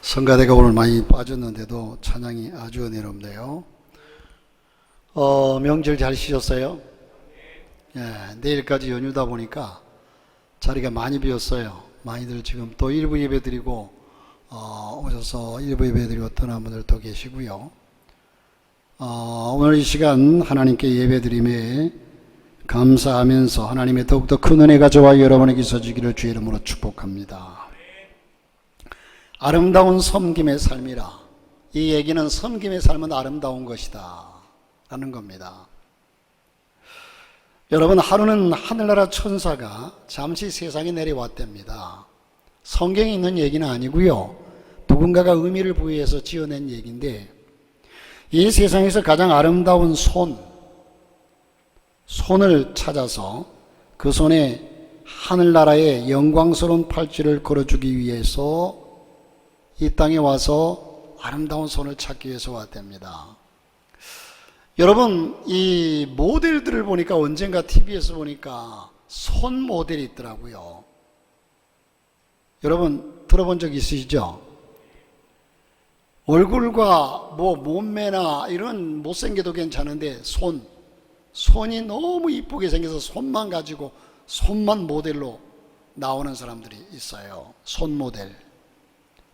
성가대가 오늘 많이 빠졌는데도 찬양이 아주 은혜롭네요. 명절 잘 쉬셨어요? 예, 내일까지 연휴다 보니까 자리가 많이 비었어요. 많이들 지금 또 일부 예배 드리고 오셔서 일부 예배 드리고 떠난 분들도 계시고요. 오늘 이 시간 하나님께 예배 드림에 감사하면서 하나님의 더욱더 큰 은혜가 저와 여러분에게 있어지기를 주의 이름으로 축복합니다. 아름다운 섬김의 삶이라. 이 얘기는 섬김의 삶은 아름다운 것이다 라는 겁니다. 여러분, 하루는 하늘나라 천사가 잠시 세상에 내려왔답니다. 성경에 있는 얘기는 아니고요, 누군가가 의미를 부여해서 지어낸 얘기인데, 이 세상에서 가장 아름다운 손을 찾아서 그 손에 하늘나라의 영광스러운 팔찌를 걸어주기 위해서 이 땅에 와서 아름다운 손을 찾기 위해서 왔답니다. 여러분, 이 모델들을 보니까 언젠가 TV에서 보니까 손 모델이 있더라고요. 여러분 들어본 적 있으시죠? 얼굴과 몸매나 이런 못생겨도 괜찮은데 손이 너무 이쁘게 생겨서 손만 가지고 손만 모델로 나오는 사람들이 있어요. 손 모델.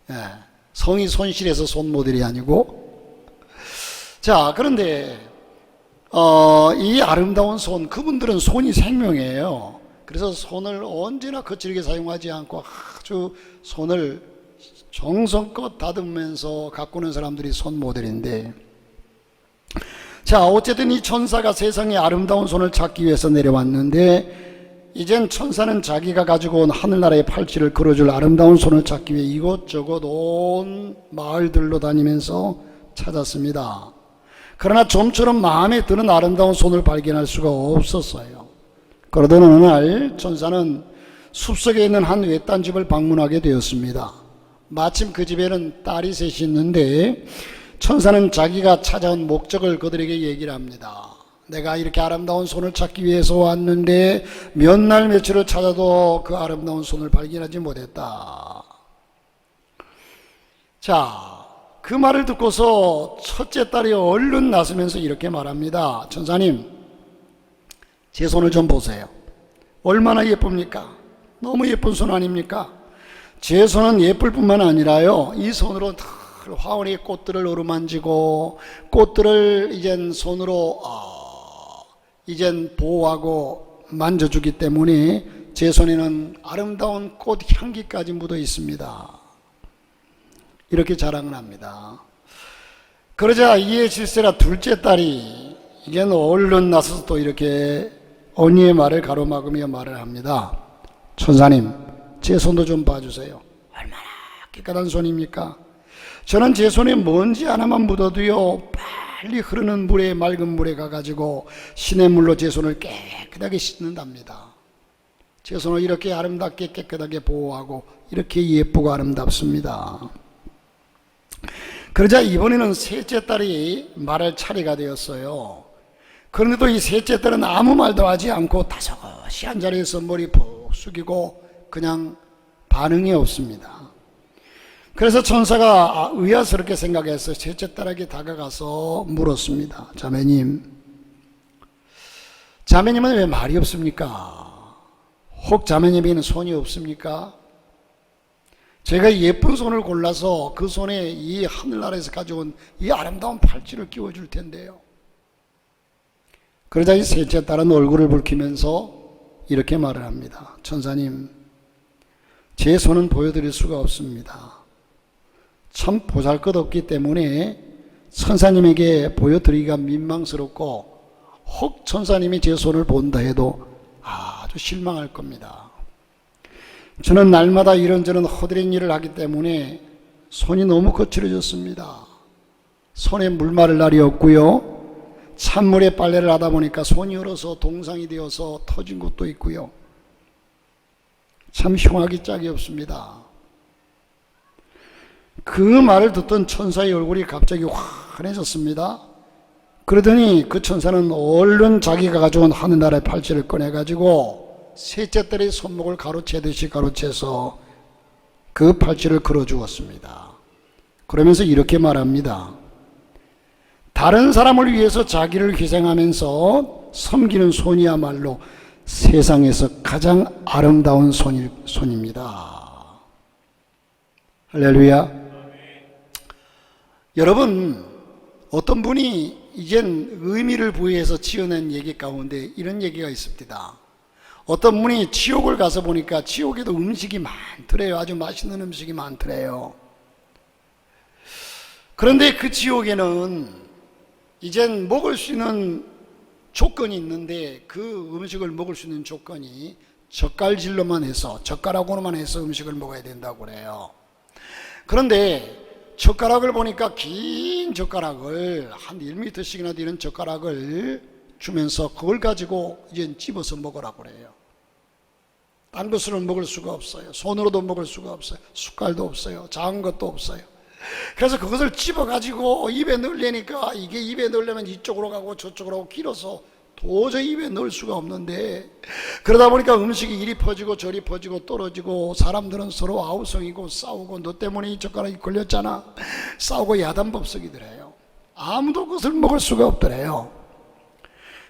예, 성이 손실해서 손 모델이 아니고. 자, 그런데 이 아름다운 손, 그분들은 손이 생명이에요. 그래서 손을 언제나 거칠게 사용하지 않고 아주 손을 정성껏 다듬으면서 가꾸는 사람들이 손 모델인데, 자, 어쨌든 이 천사가 세상에 아름다운 손을 찾기 위해서 내려왔는데, 이젠 천사는 자기가 가지고 온 하늘나라의 팔찌를 걸어줄 아름다운 손을 찾기 위해 이곳저곳 온 마을들로 다니면서 찾았습니다. 그러나 좀처럼 마음에 드는 아름다운 손을 발견할 수가 없었어요. 그러던 어느 날 천사는 숲속에 있는 한 외딴 집을 방문하게 되었습니다. 마침 그 집에는 딸이 셋이 있는데, 천사는 자기가 찾아온 목적을 그들에게 얘기를 합니다. 내가 이렇게 아름다운 손을 찾기 위해서 왔는데 몇 날 며칠을 찾아도 그 아름다운 손을 발견하지 못했다. 자, 그 말을 듣고서 첫째 딸이 얼른 나서면서 이렇게 말합니다. 천사님, 제 손을 좀 보세요. 얼마나 예쁩니까? 너무 예쁜 손 아닙니까? 제 손은 예쁠 뿐만 아니라요, 이 손으로 화원의 꽃들을 어루만지고 꽃들을 이젠 손으로 이젠 보호하고 만져주기 때문에 제 손에는 아름다운 꽃 향기까지 묻어 있습니다. 이렇게 자랑을 합니다. 그러자 이에 질세라 둘째 딸이 이젠 얼른 나서서 또 이렇게 언니의 말을 가로막으며 말을 합니다. 천사님, 제 손도 좀 봐주세요. 얼마나 깨끗한 손입니까? 저는 제 손에 먼지 하나만 묻어도요, 빨리 흐르는 물에, 맑은 물에 가가지고 시냇물로 제 손을 깨끗하게 씻는답니다. 제 손을 이렇게 아름답게 깨끗하게 보호하고 이렇게 예쁘고 아름답습니다. 그러자 이번에는 셋째 딸이 말할 차례가 되었어요. 그런데도 이 셋째 딸은 아무 말도 하지 않고 다소곳이 한 자리에서 머리 푹 숙이고 그냥 반응이 없습니다. 그래서 천사가 의아스럽게 생각해서 셋째 딸에게 다가가서 물었습니다. 자매님은 왜 말이 없습니까? 혹 자매님에게는 손이 없습니까? 제가 예쁜 손을 골라서 그 손에 이 하늘나라에서 가져온 이 아름다운 팔찌를 끼워줄 텐데요. 그러자 이 셋째 딸은 얼굴을 붉히면서 이렇게 말을 합니다. 천사님, 제 손은 보여드릴 수가 없습니다. 참 보잘것없기 때문에 천사님에게 보여드리기가 민망스럽고, 혹 천사님이 제 손을 본다 해도 아주 실망할 겁니다. 저는 날마다 이런저런 허드렛 일을 하기 때문에 손이 너무 거칠어졌습니다. 손에 물 마를 날이 없고요, 찬물에 빨래를 하다 보니까 손이 얼어서 동상이 되어서 터진 것도 있고요, 참 흉하기 짝이 없습니다. 그 말을 듣던 천사의 얼굴이 갑자기 환해졌습니다. 그러더니 그 천사는 얼른 자기가 가져온 하늘나라의 팔찌를 꺼내가지고 셋째 딸의 손목을 가로채듯이 가로채서 그 팔찌를 걸어주었습니다. 그러면서 이렇게 말합니다. 다른 사람을 위해서 자기를 희생하면서 섬기는 손이야말로 세상에서 가장 아름다운 손입니다. 할렐루야. 여러분, 어떤 분이 이젠 의미를 부여해서 지어낸 얘기 가운데 이런 얘기가 있습니다. 어떤 분이 지옥을 가서 보니까 지옥에도 음식이 많더래요. 아주 맛있는 음식이 많더래요. 그런데 그 지옥에는 이젠 먹을 수 있는 조건이 있는데 그 음식을 먹을 수 있는 조건이 젓갈질로만 해서, 젓가락으로만 해서 음식을 먹어야 된다고 그래요. 그런데 젓가락을 보니까 긴 젓가락을 한 1m씩이나 되는 젓가락을 주면서 그걸 가지고 이제 집어서 먹으라고 그래요. 딴 것으로는 먹을 수가 없어요. 손으로도 먹을 수가 없어요. 숟갈도 없어요. 작은 것도 없어요. 그래서 그것을 집어가지고 입에 넣으려니까 이게 입에 넣으려면 이쪽으로 가고 저쪽으로 가고 길어서 도저히 입에 넣을 수가 없는데, 그러다 보니까 음식이 이리 퍼지고 저리 퍼지고 떨어지고 사람들은 서로 아우성이고 싸우고, 너 때문에 이 젓가락이 걸렸잖아, 싸우고 야단법석이더래요. 아무도 그것을 먹을 수가 없더래요.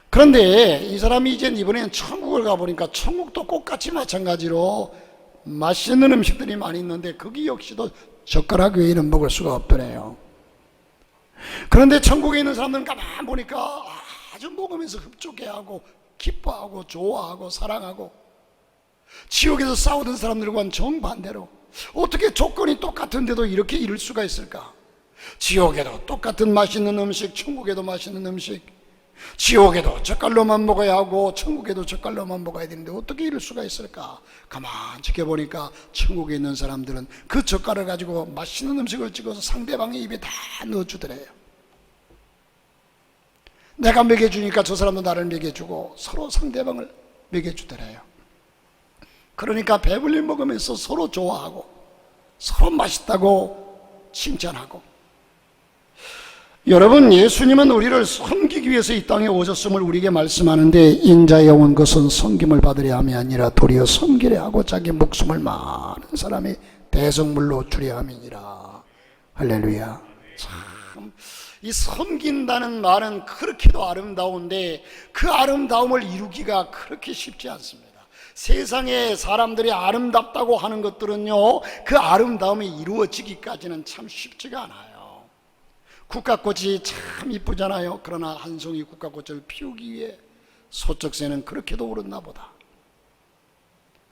그런데 이 사람이 이제 이번에는 천국을 가보니까 천국도 똑같이 마찬가지로 맛있는 음식들이 많이 있는데 거기 역시도 젓가락 외에는 먹을 수가 없더래요. 그런데 천국에 있는 사람들은 가만 보니까 아주 먹으면서 흡족해하고 기뻐하고 좋아하고 사랑하고, 지옥에서 싸우던 사람들과는 정반대로 어떻게 조건이 똑같은데도 이렇게 이룰 수가 있을까? 지옥에도 똑같은 맛있는 음식, 천국에도 맛있는 음식, 지옥에도 젓갈로만 먹어야 하고 천국에도 젓갈로만 먹어야 되는데 어떻게 이럴 수가 있을까? 가만 지켜보니까 천국에 있는 사람들은 그 젓갈을 가지고 맛있는 음식을 찍어서 상대방의 입에 다 넣어주더래요. 내가 먹여주니까 저 사람도 나를 먹여주고 서로 상대방을 먹여주더래요. 그러니까 배불리 먹으면서 서로 좋아하고 서로 맛있다고 칭찬하고. 여러분, 예수님은 우리를 섬기기 위해서 이 땅에 오셨음을 우리에게 말씀하는데, 인자에 온 것은 섬김을 받으려 함이 아니라 도리어 섬기려 하고 자기 목숨을 많은 사람의 대성물로 주려 함이니라. 할렐루야. 참, 이 섬긴다는 말은 그렇게도 아름다운데 그 아름다움을 이루기가 그렇게 쉽지 않습니다. 세상에 사람들이 아름답다고 하는 것들은요, 그 아름다움이 이루어지기까지는 참 쉽지가 않아요. 국화꽃이 참 이쁘잖아요. 그러나 한 송이 국화꽃을 피우기 위해 소쩍새는 그렇게도 울었나 보다.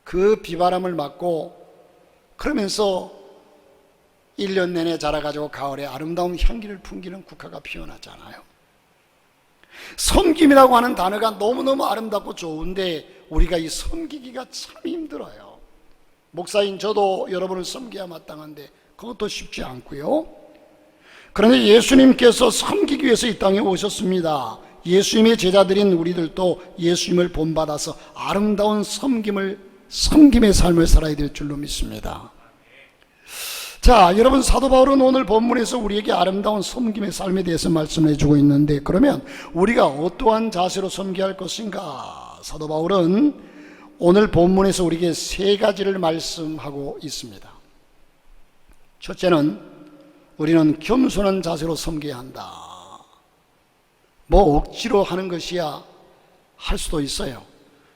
그 비바람을 맞고 그러면서 1년 내내 자라가지고 가을에 아름다운 향기를 풍기는 국화가 피어났잖아요. 섬김이라고 하는 단어가 너무너무 아름답고 좋은데 우리가 이 섬기기가 참 힘들어요. 목사인 저도 여러분을 섬겨야 마땅한데 그것도 쉽지 않고요. 그런데 예수님께서 섬기기 위해서 이 땅에 오셨습니다. 예수님의 제자들인 우리들도 예수님을 본받아서 아름다운 섬김의 삶을 살아야 될 줄로 믿습니다. 자, 여러분, 사도 바울은 오늘 본문에서 우리에게 아름다운 섬김의 삶에 대해서 말씀을 해주고 있는데, 그러면 우리가 어떠한 자세로 섬겨야 할 것인가? 사도 바울은 오늘 본문에서 우리에게 세 가지를 말씀하고 있습니다. 첫째는 우리는 겸손한 자세로 섬겨야 한다. 뭐 억지로 하는 것이야 할 수도 있어요.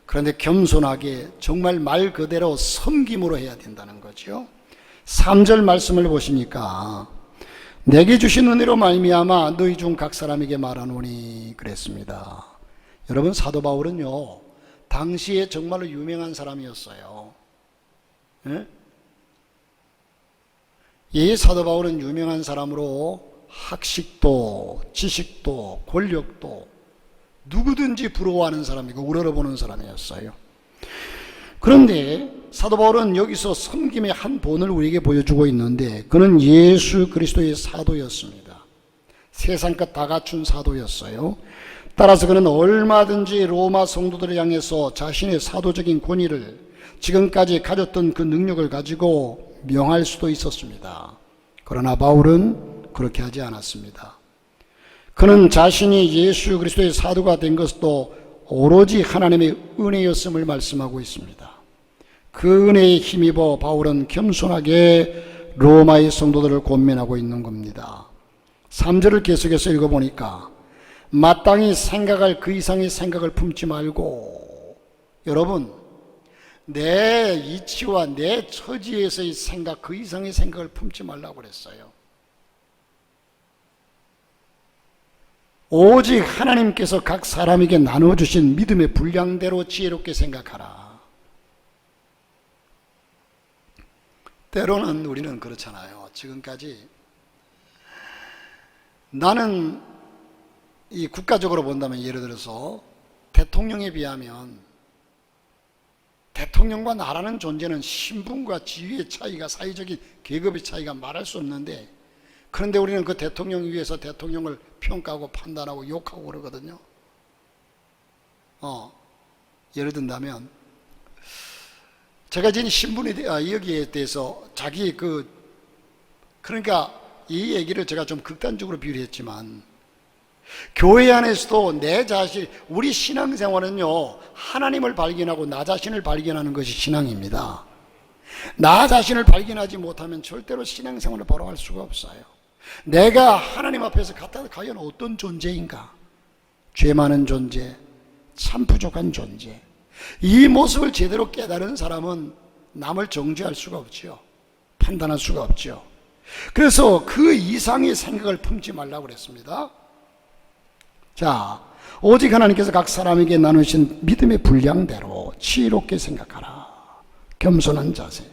그런데 겸손하게 정말 말 그대로 섬김으로 해야 된다는 거죠. 3절 말씀을 보시니까 내게 주신 은혜로 말미암아 너희 중 각 사람에게 말하노니 그랬습니다. 여러분, 사도 바울은요 당시에 정말로 유명한 사람이었어요. 예? 이 사도 바울은 유명한 사람으로 학식도 지식도 권력도 누구든지 부러워하는 사람이고 우러러보는 사람이었어요. 그런데 사도 바울은 여기서 섬김의 한 본을 우리에게 보여주고 있는데, 그는 예수 그리스도의 사도였습니다. 세상 것 다 갖춘 사도였어요. 따라서 그는 얼마든지 로마 성도들을 향해서 자신의 사도적인 권위를, 지금까지 가졌던 그 능력을 가지고 명할 수도 있었습니다. 그러나 바울은 그렇게 하지 않았습니다. 그는 자신이 예수 그리스도의 사도가 된 것도 오로지 하나님의 은혜였음을 말씀하고 있습니다. 그 은혜에 힘입어 바울은 겸손하게 로마의 성도들을 권면하고 있는 겁니다. 3절을 계속해서 읽어보니까 마땅히 생각할 그 이상의 생각을 품지 말고, 여러분, 내 이치와 내 처지에서의 생각, 그 이상의 생각을 품지 말라고 그랬어요. 오직 하나님께서 각 사람에게 나눠주신 믿음의 분량대로 지혜롭게 생각하라. 때로는 우리는 그렇잖아요. 지금까지 나는 이 국가적으로 본다면, 예를 들어서 대통령에 비하면 대통령과 나라는 존재는 신분과 지위의 차이가, 사회적인 계급의 차이가 말할 수 없는데, 그런데 우리는 그 대통령 위에서 대통령을 평가하고 판단하고 욕하고 그러거든요. 예를 든다면 제가 지금 신분에 여기에 대해서 자기 그러니까 이 얘기를 제가 좀 극단적으로 비유했지만, 교회 안에서도 내 자신, 우리 신앙생활은요, 하나님을 발견하고 나 자신을 발견하는 것이 신앙입니다. 나 자신을 발견하지 못하면 절대로 신앙생활을 바로 할 수가 없어요. 내가 하나님 앞에서 과연 어떤 존재인가? 죄 많은 존재, 참 부족한 존재. 이 모습을 제대로 깨달은 사람은 남을 정죄할 수가 없죠. 판단할 수가 없죠. 그래서 그 이상의 생각을 품지 말라고 그랬습니다. 자, 오직 하나님께서 각 사람에게 나누신 믿음의 분량대로 지혜롭게 생각하라. 겸손한 자세.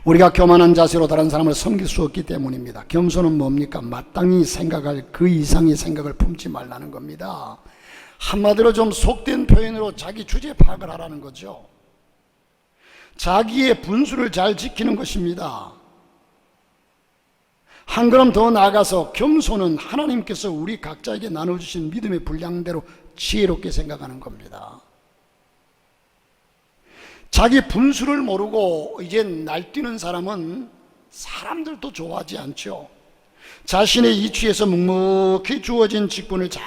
우리가 교만한 자세로 다른 사람을 섬길 수 없기 때문입니다. 겸손은 뭡니까? 마땅히 생각할 그 이상의 생각을 품지 말라는 겁니다. 한마디로 좀 속된 표현으로 자기 주제 파악을 하라는 거죠. 자기의 분수를 잘 지키는 것입니다. 한 걸음 더 나아가서 겸손은 하나님께서 우리 각자에게 나눠주신 믿음의 분량대로 지혜롭게 생각하는 겁니다. 자기 분수를 모르고 이제 날뛰는 사람은 사람들도 좋아하지 않죠. 자신의 이치에서 묵묵히 주어진 직분을 잘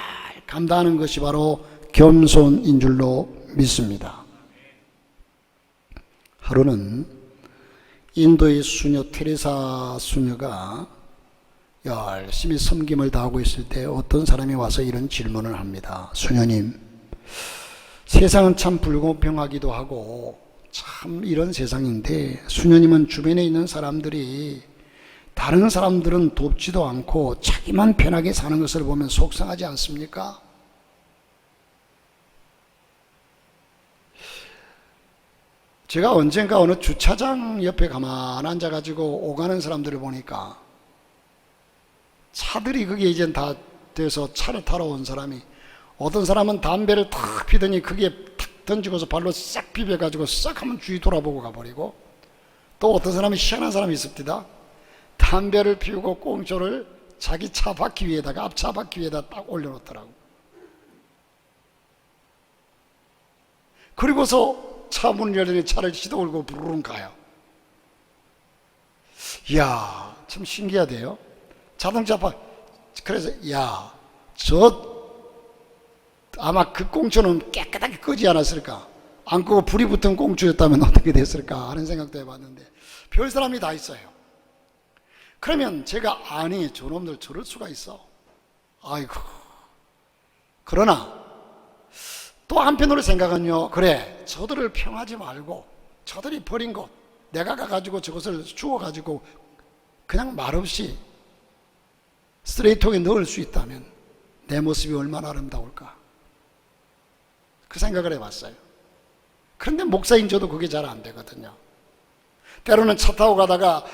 감당하는 것이 바로 겸손인 줄로 믿습니다. 하루는 인도의 수녀 테레사 수녀가 열심히 섬김을 다하고 있을 때 어떤 사람이 와서 이런 질문을 합니다. 수녀님, 세상은 참 불공평하기도 하고 참 이런 세상인데, 수녀님은 주변에 있는 사람들이, 다른 사람들은 돕지도 않고 자기만 편하게 사는 것을 보면 속상하지 않습니까? 제가 언젠가 어느 주차장 옆에 가만 앉아가지고 오가는 사람들을 보니까, 차들이 그게 이제 다 돼서 차를 타러 온 사람이, 어떤 사람은 담배를 탁 피더니 그게 탁 던지고서 발로 싹 비벼가지고 싹 하면 주위 돌아보고 가버리고, 또 어떤 사람이 희한한 사람이 있습니다. 담배를 피우고 꽁초를 자기 차 바퀴 위에다가, 앞차 바퀴 위에다 딱 올려놓더라고. 그리고서 차 문을 열더니 차를 휘두르고 부르릉 가요. 이야, 참 신기하대요. 자동차 그래서 아마 그 꽁초는 깨끗하게 끄지 않았을까? 안 끄고 불이 붙은 꽁초였다면 어떻게 됐을까 하는 생각도 해봤는데, 별 사람이 다 있어요. 그러면 제가, 아니 저놈들 저럴 수가 있어. 아이고. 그러나 또 한편으로 생각은요, 그래, 저들을 평하지 말고 저들이 버린 것 내가 가가지고 저것을 주워가지고 그냥 말없이 쓰레기통에 넣을 수 있다면 내 모습이 얼마나 아름다울까, 그 생각을 해봤어요. 그런데 목사인 저도 그게 잘 안 되거든요. 때로는 차 타고 가다가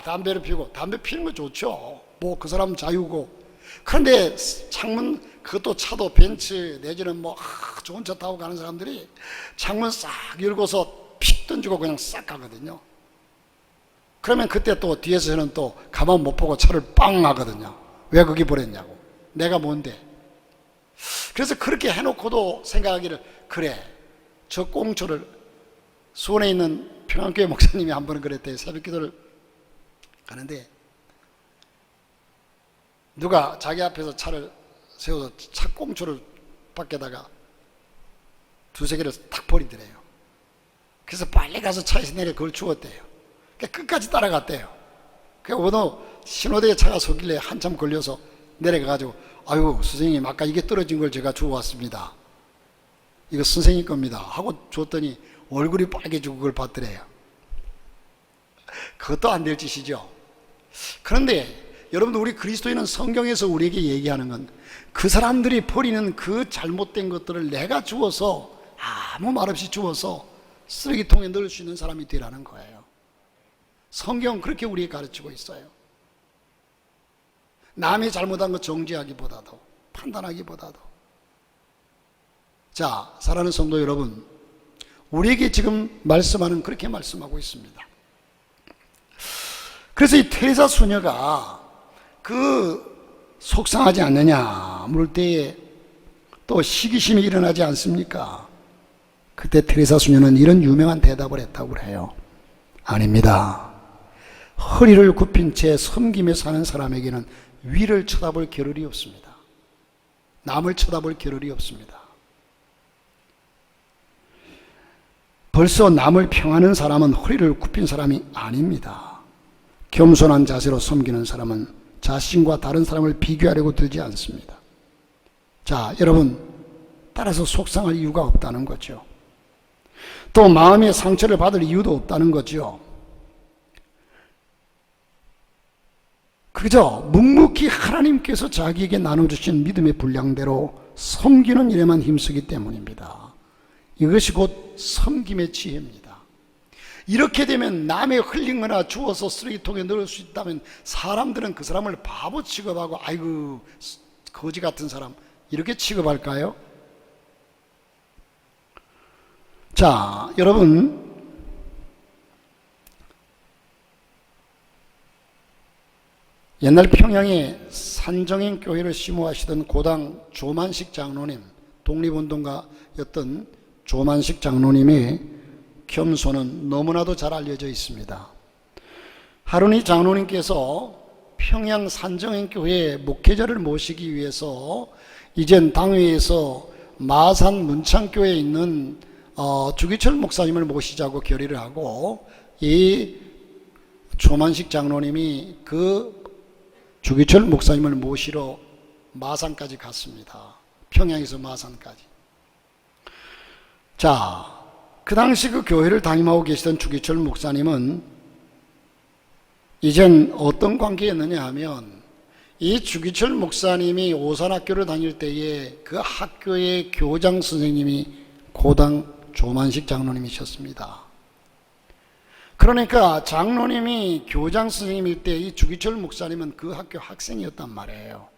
담배를 피우고, 담배 피우는 거 좋죠. 뭐 그 사람 자유고. 그런데 창문, 그것도 차도 벤츠 내지는 뭐 좋은 차 타고 가는 사람들이 창문 싹 열고서 픽 던지고 그냥 싹 가거든요. 그러면 그때 또 뒤에서는 또 가만 못 보고 차를 빵 하거든요. 왜 거기 버렸냐고. 내가 뭔데. 그래서 그렇게 해놓고도 생각하기를, 그래, 저 꽁초를, 수원에 있는 평안교회 목사님이 한 번은 그랬대요. 새벽기도를 가는데 누가 자기 앞에서 차를 세워서 차 꽁초를 밖에다가 두세 개를 탁 버리더래요. 그래서 빨리 가서 차에서 내려 그걸 주웠대요. 끝까지 따라갔대요. 어느 신호대에 차가 서길래 한참 걸려서 내려가가지고, 아유 선생님, 아까 이게 떨어진 걸 제가 주워왔습니다. 이거 선생님 겁니다 하고 줬더니 얼굴이 빨개지고 그걸 받더래요. 그것도 안 될 짓이죠. 그런데 여러분들, 우리 그리스도인은 성경에서 우리에게 얘기하는 건 그 사람들이 버리는 그 잘못된 것들을 내가 주워서, 아무 말 없이 주워서 쓰레기통에 넣을 수 있는 사람이 되라는 거예요. 성경은 그렇게 우리에게 가르치고 있어요. 남이 잘못한 거 정죄하기보다도, 판단하기보다도. 자, 사랑하는 성도 여러분, 우리에게 지금 말씀하는, 그렇게 말씀하고 있습니다. 그래서 이 테레사 수녀가 그 속상하지 않느냐 물을 때에 또 시기심이 일어나지 않습니까? 그때 테레사 수녀는 이런 유명한 대답을 했다고 그래요. 아닙니다. 허리를 굽힌 채 섬기며 사는 사람에게는 위를 쳐다볼 겨를이 없습니다. 남을 쳐다볼 겨를이 없습니다. 벌써 남을 평하는 사람은 허리를 굽힌 사람이 아닙니다. 겸손한 자세로 섬기는 사람은 자신과 다른 사람을 비교하려고 들지 않습니다. 자, 여러분, 따라서 속상할 이유가 없다는 거죠. 또 마음의 상처를 받을 이유도 없다는 거죠. 그저 묵묵히 하나님께서 자기에게 나눠주신 믿음의 분량대로 섬기는 일에만 힘쓰기 때문입니다. 이것이 곧 섬김의 지혜입니다. 이렇게 되면 남의 흘린 거나 주워서 쓰레기통에 넣을 수 있다면 사람들은 그 사람을 바보 취급하고, 아이고 거지 같은 사람, 이렇게 취급할까요? 자, 여러분, 옛날 평양에 산정인 교회를 심호하시던 고당 조만식 장로님, 독립운동가였던 조만식 장로님의 겸손은 너무나도 잘 알려져 있습니다. 하루니 장로님께서 평양 산정인교회 목회자를 모시기 위해서 이젠 당회에서 마산 문창교회에 있는 주기철 목사님을 모시자고 결의를 하고, 이 조만식 장로님이 그 주기철 목사님을 모시러 마산까지 갔습니다. 평양에서 마산까지. 자, 그 당시 그 교회를 담임하고 계시던 주기철 목사님은 이젠 어떤 관계였느냐 하면, 이 주기철 목사님이 오산학교를 다닐 때에 그 학교의 교장 선생님이 고당 조만식 장로님이셨습니다. 그러니까 장로님이 교장 선생님일 때 이 주기철 목사님은 그 학교 학생이었단 말이에요.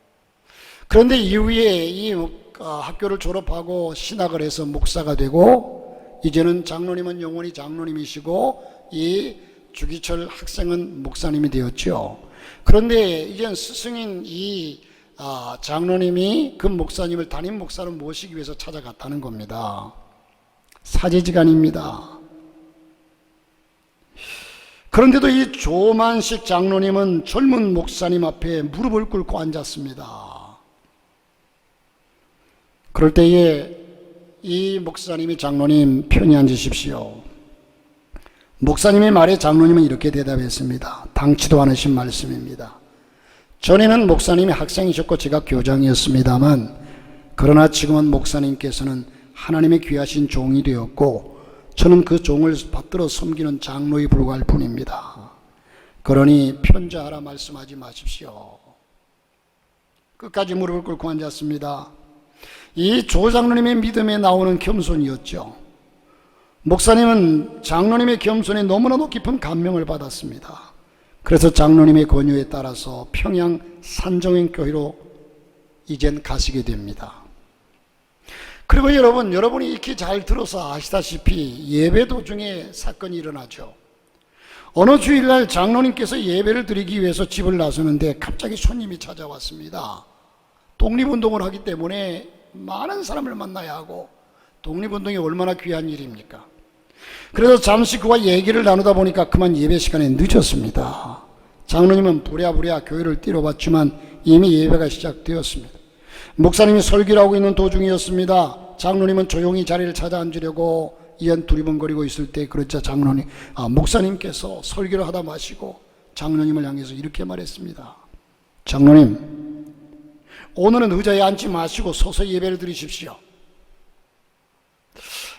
그런데 이후에 이 학교를 졸업하고 신학을 해서 목사가 되고, 이제는 장로님은 영원히 장로님이시고 이 주기철 학생은 목사님이 되었죠. 그런데 이젠 스승인 이 장로님이 그 목사님을 담임 목사로 모시기 위해서 찾아갔다는 겁니다. 사제지간입니다. 그런데도 이 조만식 장로님은 젊은 목사님 앞에 무릎을 꿇고 앉았습니다. 그럴 때에 이 목사님이, 장로님 편히 앉으십시오. 목사님의 말에 장로님은 이렇게 대답했습니다. 당치도 않으신 말씀입니다. 전에는 목사님이 학생이셨고 제가 교장이었습니다만, 그러나 지금은 목사님께서는 하나님의 귀하신 종이 되었고 저는 그 종을 받들어 섬기는 장로에 불과할 뿐입니다. 그러니 편자하라 말씀하지 마십시오. 끝까지 무릎을 꿇고 앉았습니다. 이 조 장로님의 믿음에 나오는 겸손이었죠. 목사님은 장로님의 겸손에 너무나도 깊은 감명을 받았습니다. 그래서 장로님의 권유에 따라서 평양 산정인교회로 이젠 가시게 됩니다. 그리고 여러분이 익히 잘 들어서 아시다시피 예배 도중에 사건이 일어나죠. 어느 주일날 장로님께서 예배를 드리기 위해서 집을 나서는데 갑자기 손님이 찾아왔습니다. 독립운동을 하기 때문에 많은 사람을 만나야 하고, 독립운동이 얼마나 귀한 일입니까? 그래서 잠시 그와 얘기를 나누다 보니까 그만 예배 시간에 늦었습니다. 장로님은 부랴부랴 교회를 뛰어봤지만 이미 예배가 시작되었습니다. 목사님이 설교를 하고 있는 도중이었습니다. 장로님은 조용히 자리를 찾아 앉으려고 이안 두리번거리고 있을 때 그러자 목사님께서 설교를 하다 마시고 장로님을 향해서 이렇게 말했습니다. 장로님, 오늘은 의자에 앉지 마시고 서서 예배를 드리십시오.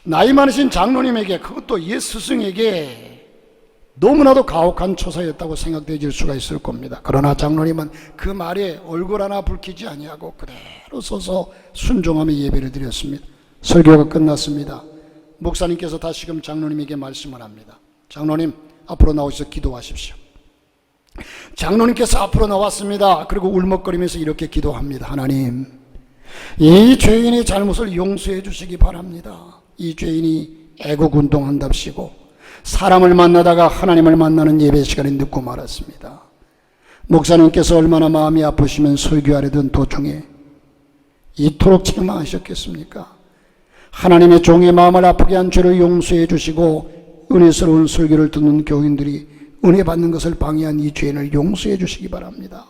나이 많으신 장로님에게, 그것도 옛 스승에게 너무나도 가혹한 처사였다고 생각되질 수가 있을 겁니다. 그러나 장로님은 그 말에 얼굴 하나 붉히지 아니하고 그대로 서서 순종하며 예배를 드렸습니다. 설교가 끝났습니다. 목사님께서 다시금 장로님에게 말씀을 합니다. 장로님, 앞으로 나오셔서 기도하십시오. 장로님께서 앞으로 나왔습니다. 그리고 울먹거리면서 이렇게 기도합니다. 하나님, 이 죄인의 잘못을 용서해 주시기 바랍니다. 이 죄인이 애국운동한답시고 사람을 만나다가 하나님을 만나는 예배 시간에 늦고 말았습니다. 목사님께서 얼마나 마음이 아프시면 설교하려던 도중에 이토록 책망하셨겠습니까? 하나님의 종의 마음을 아프게 한 죄를 용서해 주시고 은혜스러운 설교를 듣는 교인들이 은혜 받는 것을 방해한 이 죄인을 용서해 주시기 바랍니다.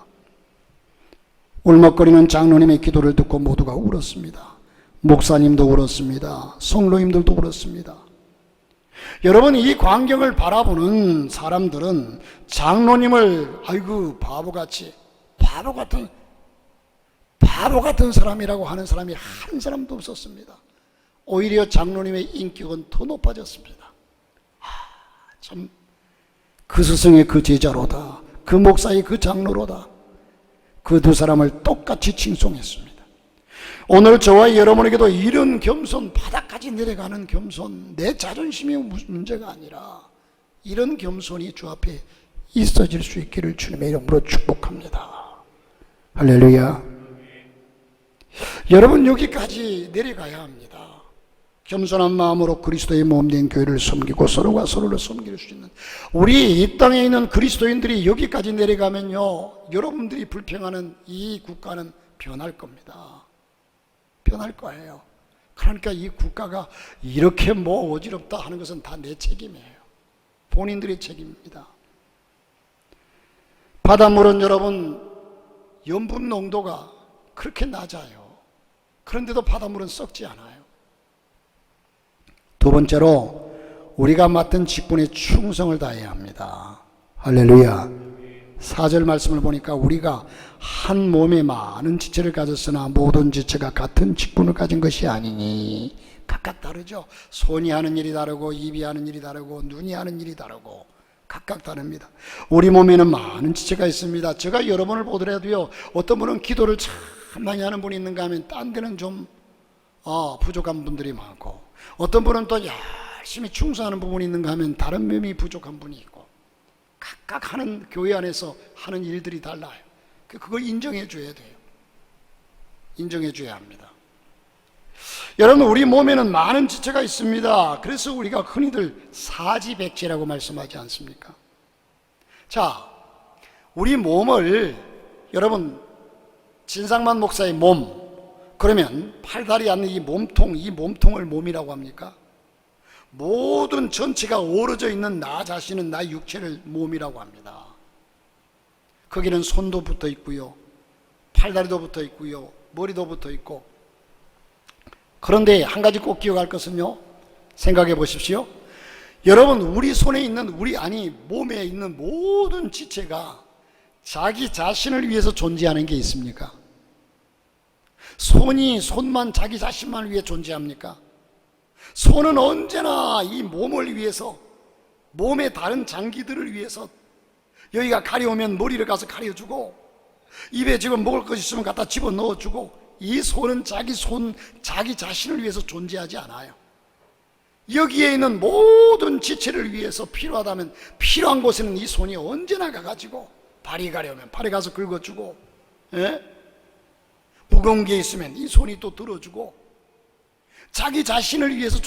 울먹거리는 장로님의 기도를 듣고 모두가 울었습니다. 목사님도 울었습니다. 성도님들도 울었습니다. 여러분, 이 광경을 바라보는 사람들은 장로님을 아이고 바보 같은 사람이라고 하는 사람이 한 사람도 없었습니다. 오히려 장로님의 인격은 더 높아졌습니다. 참, 그 스승의 그 제자로다, 그 목사의 그 장로로다, 그 두 사람을 똑같이 칭송했습니다. 오늘 저와 여러분에게도 이런 겸손, 바닥까지 내려가는 겸손, 내 자존심이 문제가 아니라 이런 겸손이 주 앞에 있어질 수 있기를 주님의 이름으로 축복합니다. 할렐루야. 여러분, 여기까지 내려가야 합니다. 겸손한 마음으로 그리스도의 몸된 교회를 섬기고 서로가 서로를 섬길 수 있는, 우리 이 땅에 있는 그리스도인들이 여기까지 내려가면요, 여러분들이 불평하는 이 국가는 변할 겁니다. 변할 거예요. 그러니까 이 국가가 이렇게 어지럽다 하는 것은 다 내 책임이에요. 본인들의 책임입니다. 바닷물은 여러분 염분 농도가 그렇게 낮아요. 그런데도 바닷물은 썩지 않아요. 두 번째로, 우리가 맡은 직분에 충성을 다해야 합니다. 할렐루야. 4절 말씀을 보니까 우리가 한 몸에 많은 지체를 가졌으나 모든 지체가 같은 직분을 가진 것이 아니니. 각각 다르죠. 손이 하는 일이 다르고, 입이 하는 일이 다르고, 눈이 하는 일이 다르고, 각각 다릅니다. 우리 몸에는 많은 지체가 있습니다. 제가 여러분을 보더라도요, 어떤 분은 기도를 참 많이 하는 분이 있는가 하면 딴 데는 좀 부족한 분들이 많고, 어떤 분은 또 열심히 충성하는 부분이 있는가 하면 다른 면이 부족한 분이 있고, 각각 하는, 교회 안에서 하는 일들이 달라요. 그걸 인정해 줘야 돼요. 인정해 줘야 합니다. 여러분, 우리 몸에는 많은 지체가 있습니다. 그래서 우리가 흔히들 사지백제라고 말씀하지 않습니까? 자, 우리 몸을, 여러분, 진상만 목사의 몸, 그러면 팔다리 않는 이 몸통을 몸이라고 합니까? 모든 전체가 어우러져 있는 나 자신은, 나 육체를 몸이라고 합니다. 거기는 손도 붙어 있고요, 팔다리도 붙어 있고요, 머리도 붙어 있고. 그런데 한 가지 꼭 기억할 것은요, 생각해 보십시오. 여러분, 우리 손에 있는, 몸에 있는 모든 지체가 자기 자신을 위해서 존재하는 게 있습니까? 손만 자기 자신만 위해 존재합니까? 손은 언제나 이 몸을 위해서, 몸의 다른 장기들을 위해서, 여기가 가려우면 머리를 가서 가려주고, 입에 지금 먹을 것이 있으면 갖다 집어넣어주고, 이 손은 자기 자신을 위해서 존재하지 않아요. 여기에 있는 모든 지체를 위해서 필요하다면, 필요한 곳에는 이 손이 언제나 가가지고, 발이 가려우면 발에 가서 긁어주고, 무거운 게 있으면 이 손이 또 들어주고, 자기 자신을 위해서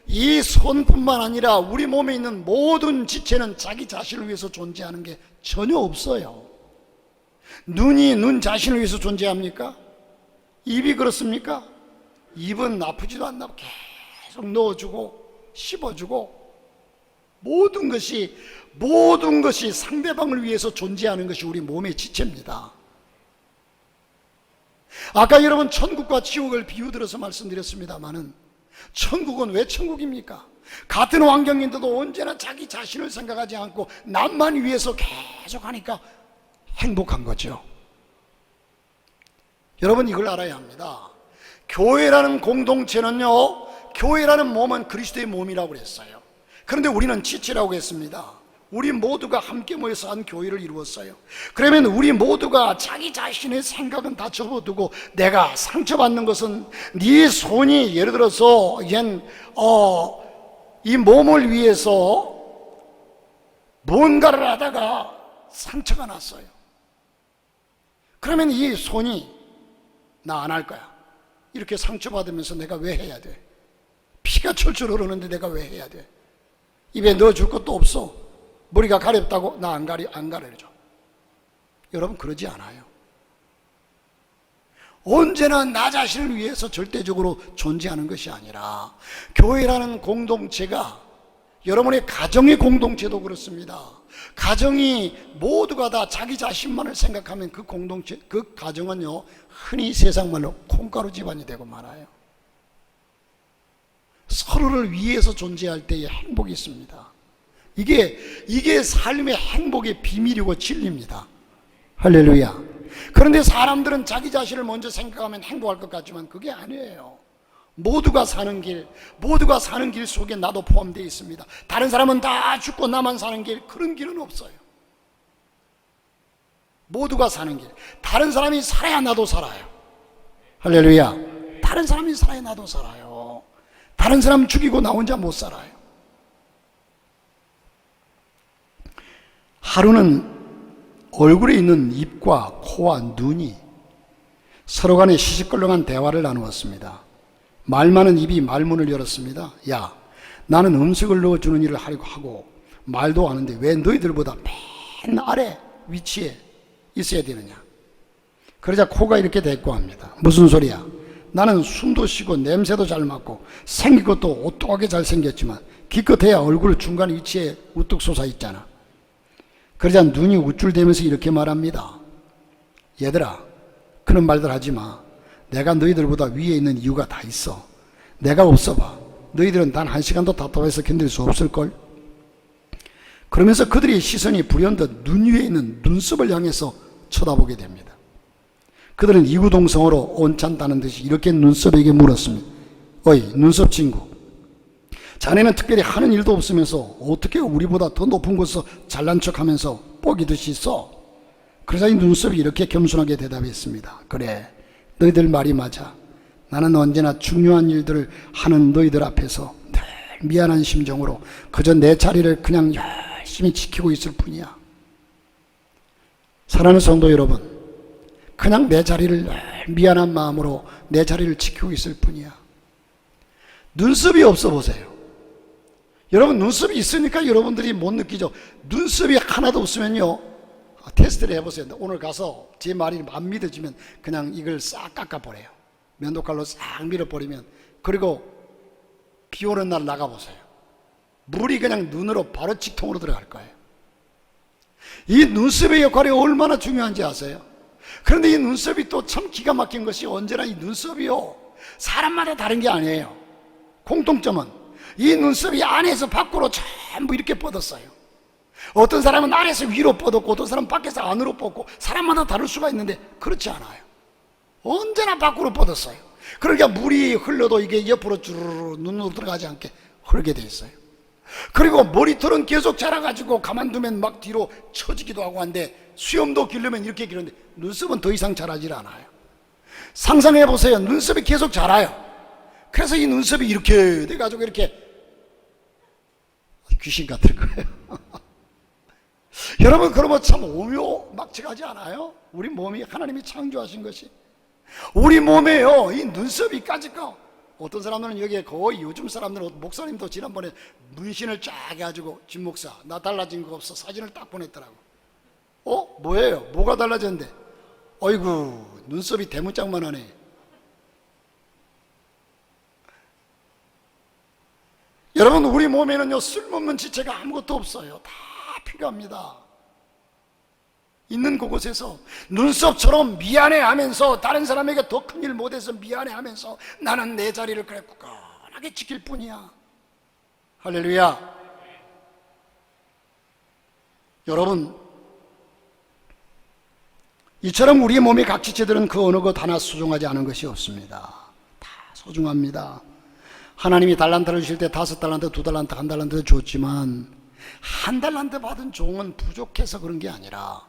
이 손뿐만 아니라 우리 몸에 있는 모든 지체는 자기 자신을 위해서 존재하는 게 전혀 없어요. 눈이 눈 자신을 위해서 존재합니까? 입이 그렇습니까? 입은 아프지도 않나 계속 넣어주고 씹어주고, 모든 것이 상대방을 위해서 존재하는 것이 우리 몸의 지체입니다. 아까 여러분 천국과 지옥을 비유 들어서 말씀드렸습니다마는, 천국은 왜 천국입니까? 같은 환경인데도 언제나 자기 자신을 생각하지 않고 남만 위해서 계속 하니까 행복한 거죠. 여러분, 이걸 알아야 합니다. 교회라는 공동체는요, 교회라는 몸은 그리스도의 몸이라고 그랬어요. 그런데 우리는 지체라고 했습니다. 우리 모두가 함께 모여서 한 교회를 이루었어요. 그러면 우리 모두가 자기 자신의 생각은 다 접어두고 내가 상처받는 것은 네 손이 예를 들어서 이 몸을 위해서 뭔가를 하다가 상처가 났어요. 그러면 이 손이 나 안 할 거야. 이렇게 상처받으면서 내가 왜 해야 돼? 피가 철철 흐르는데 내가 왜 해야 돼? 입에 넣어줄 것도 없어. 머리가 가렵다고 나 안 가려줘. 여러분, 그러지 않아요. 언제나 나 자신을 위해서 절대적으로 존재하는 것이 아니라 교회라는 공동체가 여러분의 가정의 공동체도 그렇습니다. 가정이 모두가 다 자기 자신만을 생각하면 그 공동체, 그 가정은요, 흔히 세상말로 콩가루 집안이 되고 말아요. 서로를 위해서 존재할 때의 행복이 있습니다. 이게 삶의 행복의 비밀이고 진리입니다. 할렐루야. 그런데 사람들은 자기 자신을 먼저 생각하면 행복할 것 같지만 그게 아니에요. 모두가 사는 길 속에 나도 포함되어 있습니다. 다른 사람은 다 죽고 나만 사는 길, 그런 길은 없어요. 모두가 사는 길, 다른 사람이 살아야 나도 살아요. 할렐루야. 다른 사람이 살아야 나도 살아요. 다른 사람 죽이고 나 혼자 못 살아요. 하루는 얼굴에 있는 입과 코와 눈이 서로 간에 시시껄렁한 대화를 나누었습니다. 말 많은 입이 말문을 열었습니다. 야, 나는 음식을 넣어주는 일을 하려고 하고 말도 하는데 왜 너희들보다 맨 아래 위치에 있어야 되느냐. 그러자 코가 이렇게 대꾸합니다. 무슨 소리야? 나는 숨도 쉬고 냄새도 잘 맡고 생긴 것도 오똑하게 잘생겼지만 기껏해야 얼굴 중간 위치에 우뚝 솟아 있잖아. 그러자 눈이 우쭐대면서 이렇게 말합니다. 얘들아, 그런 말들 하지 마. 내가 너희들보다 위에 있는 이유가 다 있어. 내가 없어봐. 너희들은 단 1시간도 답답해서 견딜 수 없을걸. 그러면서 그들의 시선이 불현듯 눈 위에 있는 눈썹을 향해서 쳐다보게 됩니다. 그들은 이구동성으로 온찬다는 듯이 이렇게 눈썹에게 물었습니다. 어이, 눈썹 친구, 자네는 특별히 하는 일도 없으면서 어떻게 우리보다 더 높은 곳에서 잘난 척하면서 뻐기듯이 있어? 그러자 이 눈썹이 이렇게 겸손하게 대답했습니다. 그래, 너희들 말이 맞아. 나는 언제나 중요한 일들을 하는 너희들 앞에서 늘 미안한 심정으로 그저 내 자리를 그냥 열심히 지키고 있을 뿐이야. 사랑하는 성도 여러분, 그냥 내 자리를 미안한 마음으로 내 자리를 지키고 있을 뿐이야. 눈썹이 없어 보세요. 여러분, 눈썹이 있으니까 여러분들이 못 느끼죠. 눈썹이 하나도 없으면요, 테스트를 해보세요. 오늘 가서 제 말이 안 믿어지면 그냥 이걸 싹 깎아버려요. 면도칼로 싹 밀어버리면, 그리고 비 오는 날 나가보세요. 물이 그냥 눈으로 바로 직통으로 들어갈 거예요. 이 눈썹의 역할이 얼마나 중요한지 아세요? 그런데 이 눈썹이 또 참 기가 막힌 것이, 언제나 이 눈썹이요, 사람마다 다른 게 아니에요. 공통점은 이 눈썹이 안에서 밖으로 전부 이렇게 뻗었어요. 어떤 사람은 안에서 위로 뻗었고 어떤 사람은 밖에서 안으로 뻗고, 사람마다 다를 수가 있는데 그렇지 않아요. 언제나 밖으로 뻗었어요. 그러니까 물이 흘러도 이게 옆으로 주르르 눈으로 들어가지 않게 흐르게 돼 있어요. 그리고 머리털은 계속 자라가지고 가만두면 막 뒤로 처지기도 하고 한데, 수염도 기르면 이렇게 기르는데 눈썹은 더 이상 자라질 않아요. 상상해 보세요. 눈썹이 계속 자라요. 그래서 이 눈썹이 이렇게 돼가지고 이렇게 귀신 같을 거예요. 여러분, 그러면 참 오묘막측하지 않아요? 우리 몸이 하나님이 창조하신 것이, 우리 몸에요, 이 눈썹이 까짓거. 어떤 사람들은 여기에 거의, 요즘 사람들은, 목사님도 지난번에 문신을 쫙 해가지고 진 목사 나 달라진 거 없어 사진을 딱 보냈더라고. 뭐예요? 뭐가 달라졌는데? 어이구, 눈썹이 대문짝만 하네. 여러분, 우리 몸에는요, 쓸모없는 지체가 아무것도 없어요. 다 필요합니다. 있는 그곳에서 눈썹처럼 미안해하면서, 다른 사람에게 더 큰 일 못해서 미안해하면서 나는 내 자리를 그래 굳건하게 철저하게 지킬 뿐이야. 할렐루야. 여러분, 이처럼 우리의 몸의 각 지체들은 그 어느 것 하나 소중하지 않은 것이 없습니다. 다 소중합니다. 하나님이 달란트를 주실 때 5달란트, 2달란트, 1달란트 줬지만 1달란트 받은 종은 부족해서 그런 게 아니라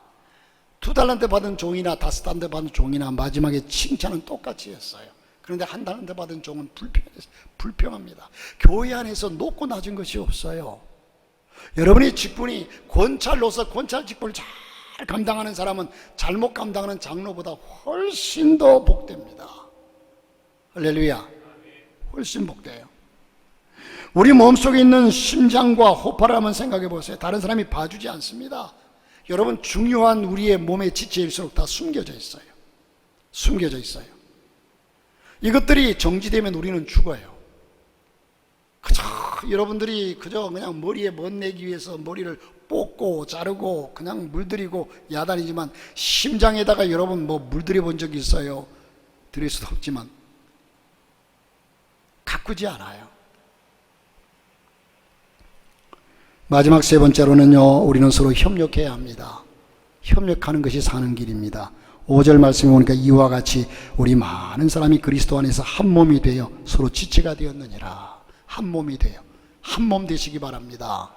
2달란트 받은 종이나 5달란트 받은 종이나 마지막에 칭찬은 똑같이 했어요. 그런데 1달란트 받은 종은 불평합니다. 교회 안에서 높고 낮은 것이 없어요. 여러분의 직분이 권찰로서 권찰 직분을 잘 감당하는 사람은 잘못 감당하는 장로보다 훨씬 더 복됩니다. 할렐루야. 훨씬 복돼요. 우리 몸속에 있는 심장과 호파를 한번 생각해 보세요. 다른 사람이 봐주지 않습니다. 여러분, 중요한 우리의 몸의 지체일수록 다 숨겨져 있어요. 숨겨져 있어요. 이것들이 정지되면 우리는 죽어요. 여러분들이 그냥 머리에 멋내기 위해서 머리를 뽑고 자르고 그냥 물들이고 야단이지만 심장에다가 여러분 물들여 본 적이 있어요? 드릴 수도 없지만 가꾸지 않아요. 마지막 세 번째로는요, 우리는 서로 협력해야 합니다. 협력하는 것이 사는 길입니다. 5절 말씀에 보니까 이와 같이 우리 많은 사람이 그리스도 안에서 한 몸이 되어 서로 지체가 되었느니라. 한 몸이 되어 한 몸 되시기 바랍니다.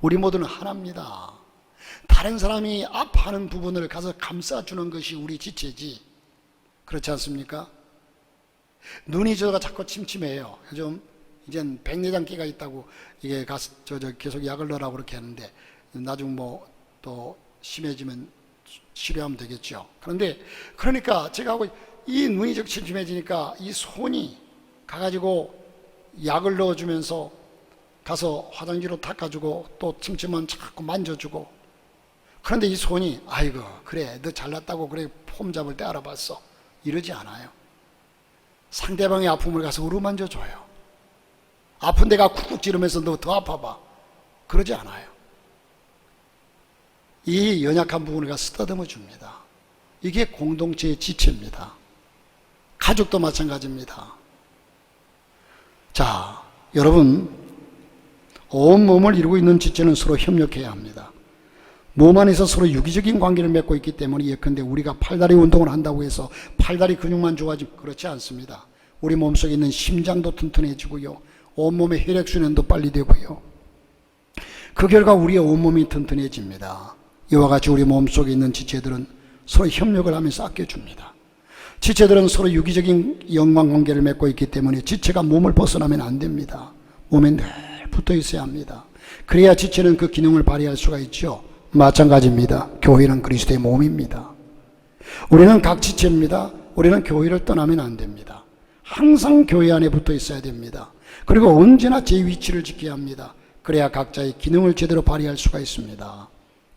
우리 모두는 하나입니다. 다른 사람이 아파하는 부분을 가서 감싸주는 것이 우리 지체지, 그렇지 않습니까? 눈이 저가 자꾸 침침해요. 요즘 이젠 백내장기가 있다고 이게 가서 계속 약을 넣으라고 그렇게 하는데 나중 또 심해지면 치료하면 되겠죠. 그러니까 제가 하고 이 눈이 저 침침해지니까 이 손이 가가지고 약을 넣어주면서 가서 화장지로 닦아주고 또 침침하면 자꾸 만져주고, 그런데 이 손이 아이고 그래 너 잘났다고 그래 폼 잡을 때 알아봤어 이러지 않아요. 상대방의 아픔을 가서 어루만져줘요. 아픈 데가 쿡쿡 찌르면서 너 더 아파봐 그러지 않아요. 이 연약한 부분을 가서 쓰다듬어 줍니다. 이게 공동체의 지체입니다. 가족도 마찬가지입니다. 자, 여러분, 온몸을 이루고 있는 지체는 서로 협력해야 합니다. 몸 안에서 서로 유기적인 관계를 맺고 있기 때문에 예컨대 우리가 팔다리 운동을 한다고 해서 팔다리 근육만 좋아지면 그렇지 않습니다. 우리 몸속에 있는 심장도 튼튼해지고요, 온몸의 혈액순환도 빨리 되고요, 그 결과 우리의 온몸이 튼튼해집니다. 이와 같이 우리 몸속에 있는 지체들은 서로 협력을 하면서 아껴줍니다. 지체들은 서로 유기적인 연관관계를 맺고 있기 때문에 지체가 몸을 벗어나면 안 됩니다. 몸에 늘 붙어 있어야 합니다. 그래야 지체는 그 기능을 발휘할 수가 있죠. 마찬가지입니다. 교회는 그리스도의 몸입니다. 우리는 각 지체입니다. 우리는 교회를 떠나면 안 됩니다. 항상 교회 안에 붙어 있어야 됩니다. 그리고 언제나 제 위치를 지켜야 합니다. 그래야 각자의 기능을 제대로 발휘할 수가 있습니다.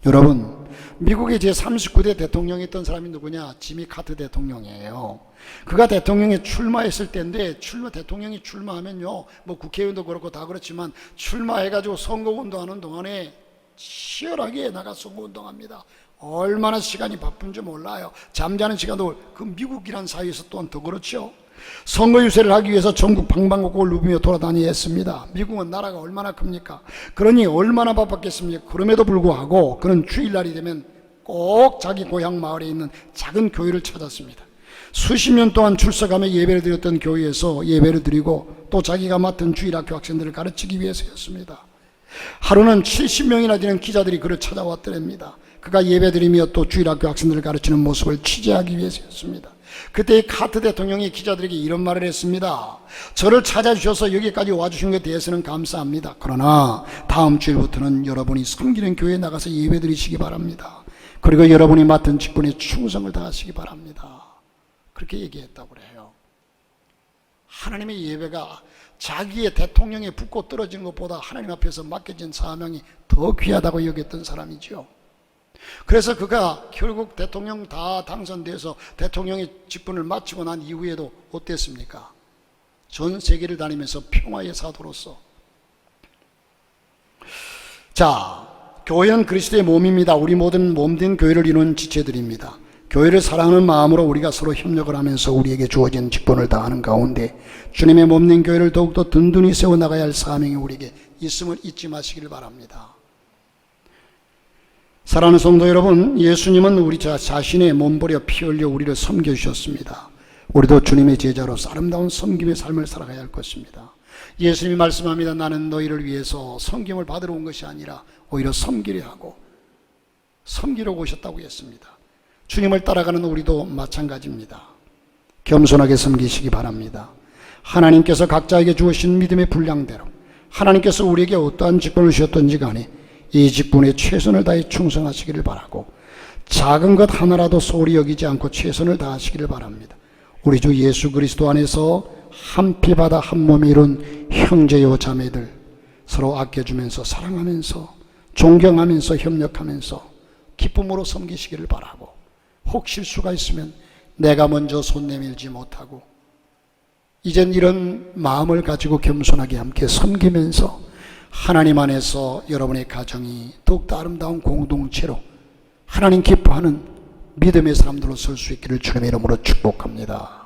여러분, 미국의 제39대 대통령이 있던 사람이 누구냐? 지미 카터 대통령이에요. 그가 대통령에 출마했을 때인데, 대통령이 출마하면요, 국회의원도 그렇고 다 그렇지만 출마해가지고 선거운동하는 동안에 치열하게 나가 선거운동합니다. 얼마나 시간이 바쁜지 몰라요. 잠자는 시간도 그 미국이란 사회에서 또한 더 그렇죠. 선거 유세를 하기 위해서 전국 방방곡곡을 누비며 돌아다니야 했습니다. 미국은 나라가 얼마나 큽니까? 그러니 얼마나 바빴겠습니까? 그럼에도 불구하고 그는 주일날이 되면 꼭 자기 고향 마을에 있는 작은 교회를 찾았습니다. 수십 년 동안 출석하며 예배를 드렸던 교회에서 예배를 드리고 또 자기가 맡은 주일학교 학생들을 가르치기 위해서였습니다. 하루는 70명이나 되는 기자들이 그를 찾아왔더랍니다. 그가 예배드리며 또 주일학교 학생들을 가르치는 모습을 취재하기 위해서였습니다. 그때 카터 대통령이 기자들에게 이런 말을 했습니다. 저를 찾아주셔서 여기까지 와주신 것에 대해서는 감사합니다. 그러나 다음 주일부터는 여러분이 섬기는 교회에 나가서 예배드리시기 바랍니다. 그리고 여러분이 맡은 직분에 충성을 다하시기 바랍니다. 그렇게 얘기했다고 그래요. 하나님의 예배가 자기의 대통령에 붙고 떨어지는 것보다 하나님 앞에서 맡겨진 사명이 더 귀하다고 여겼던 사람이죠. 그래서 그가 결국 대통령 다 당선돼서 대통령의 직분을 마치고 난 이후에도 어땠습니까? 전 세계를 다니면서 평화의 사도로서. 자, 교회는 그리스도의 몸입니다. 우리 모든 몸된 교회를 이루는 지체들입니다. 교회를 사랑하는 마음으로 우리가 서로 협력을 하면서 우리에게 주어진 직분을 다하는 가운데 주님의 몸된 교회를 더욱더 든든히 세워나가야 할 사명이 우리에게 있음을 잊지 마시길 바랍니다. 사랑하는 성도 여러분, 예수님은 우리 자신의 몸버려 피 흘려 우리를 섬겨주셨습니다. 우리도 주님의 제자로 아름다운 섬김의 삶을 살아가야 할 것입니다. 예수님이 말씀합니다. 나는 너희를 위해서 섬김을 받으러 온 것이 아니라 오히려 섬기려 하고 섬기려고 오셨다고 했습니다. 주님을 따라가는 우리도 마찬가지입니다. 겸손하게 섬기시기 바랍니다. 하나님께서 각자에게 주으신 믿음의 분량대로 하나님께서 우리에게 어떠한 직분을 주셨던지 간에 이 직분에 최선을 다해 충성하시기를 바라고 작은 것 하나라도 소홀히 여기지 않고 최선을 다하시기를 바랍니다. 우리 주 예수 그리스도 안에서 한 피바다 한 몸이 이룬 형제요 자매들 서로 아껴주면서 사랑하면서 존경하면서 협력하면서 기쁨으로 섬기시기를 바라고 혹 실수가 있으면 내가 먼저 손 내밀지 못하고 이젠 이런 마음을 가지고 겸손하게 함께 섬기면서 하나님 안에서 여러분의 가정이 더욱더 아름다운 공동체로 하나님 기뻐하는 믿음의 사람들로 설 수 있기를 주님의 이름으로 축복합니다.